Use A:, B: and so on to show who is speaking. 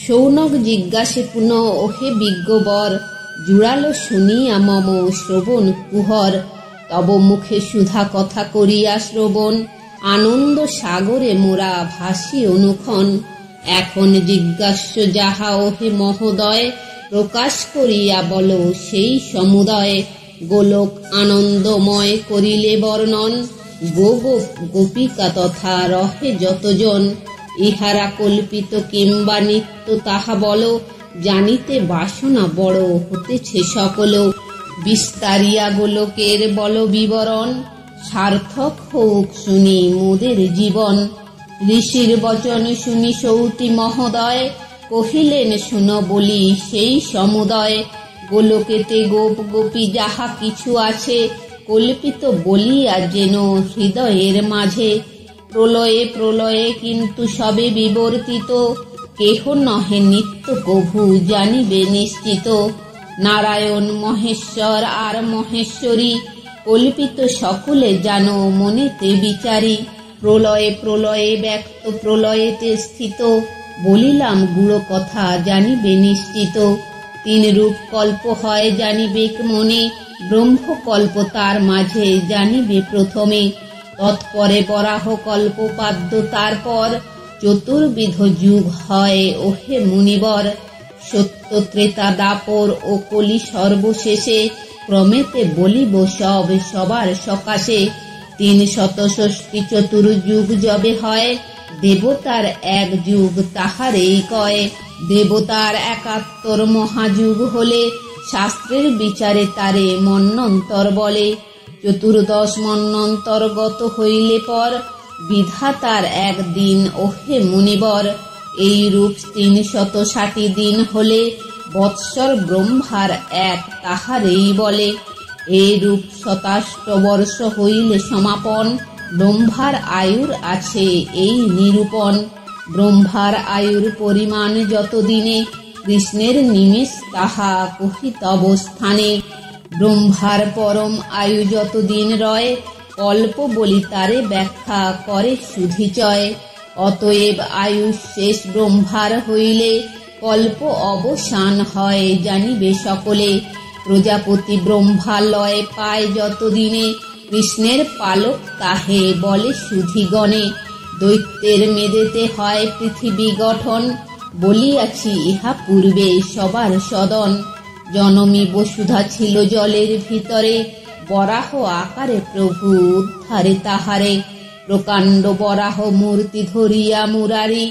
A: শৌনক জিজ্ঞাসে পুনঃ ওহে বিজ্ঞবর, জুড়ালো শুনিয়া মম শ্রবণ কুহর। তব মুখে সুধা কথা করিয়া শ্রবণ, আনন্দ সাগরে মোরা ভাসি অনুক্ষণ। এখন জিজ্ঞাস্য যাহা ওহে মহোদয়, প্রকাশ করিয়া বলো সেই সমুদয়। গোলক আনন্দময় করিলে বর্ণন, গোপ গোপিকা তথা রহে যতজন। ইহারা কল্পিত কিংবা নিত্য তাহা বলো, জানিতে বাসনা বড় হতেছে সকল। বিস্তারিয়া গোলকের বল বিবরণ, সার্থক হোক শুনি মোদের জীবন। ঋষির বচন শুনি সৌতি মহোদয়, কহিলেন শুন বলি সেই সমুদয়। গোলকেতে গোপ গোপী যাহা কিছু আছে, কল্পিত বলিয়া যেন হৃদয়ের মাঝে। প্রলয়ে প্রলয়ে কিন্তু সবে বিবর্তিত, কেহ নহে নিত্য কভু জানিবে নিশ্চিত। নারায়ণ মহেশ্বর আর মহেশ্বরী, কল্পিত সকলে জানো মনেতে বিচারি। প্রলয়ে প্রলয়ে ব্যক্ত প্রলয়েতে স্থিত, বলিলাম গুড় কথা জানিবে নিশ্চিত। তিন রূপ কল্প হয় জানিবে মনে, ব্রহ্মকল্প তার মাঝে জানিবে প্রথমে। তৎপরে বরাহ কল্প পাদ্য, তারপর চতুর্বিধ যুগ হয় ওহে মুনিবর। সত্য ত্রেতা দাপর ও কলি সর্বশেষে, ক্রমেতে বলিব সব সবার সকাশে। ৩৬৬ চতুর্যুগ যবে হয়, দেবতার এক যুগ তাহারেই কয়। দেবতার ৭১ মহাযুগ হলে, শাস্ত্রের বিচারে তারে মন্বন্তর বলে। চতুর্দশ মন্বন্তর গত হইলে পর, বিধাতার একদিন ওহে মুনিবর। এই রূপ ৩৬০ দিন হলে, বৎসর ব্রহ্মার এক তাহারেই বলে। এই রূপ ২৭ বর্ষ হইলে সমাপন, ব্রহ্মার আয়ুর আছে এই নিরূপণ। ব্রহ্মার আয়ুর পরিমাণ যত দিনে, কৃষ্ণের নিমেষ তাহা কহিতব স্থানে। ব্রহ্মার পরম আয়ু যত দিন রয়, কল্প বলি তারে ব্যাখ্যা করে সুধিচয়। অতএব আয়ু শেষ ব্রহ্মার হইলে, কল্প অবসান হয় জানিবে সকলে। প্রজাপতি ব্রহ্মালয় পায় যত দিনে, কৃষ্ণের পালক তাহে বলে সুধিগণে। দৈত্যের মেদেতে হয় পৃথিবী গঠন, বলিয়াছি ইহা পূর্বে সবার সদন। জনমী বসুধা ছিল জলের ভিতরে, বরাহ আকারে প্রভু উদ্ধারে তাহারে। প্রকাণ্ড বরাহ মূর্তি ধরিয়া মুরারি,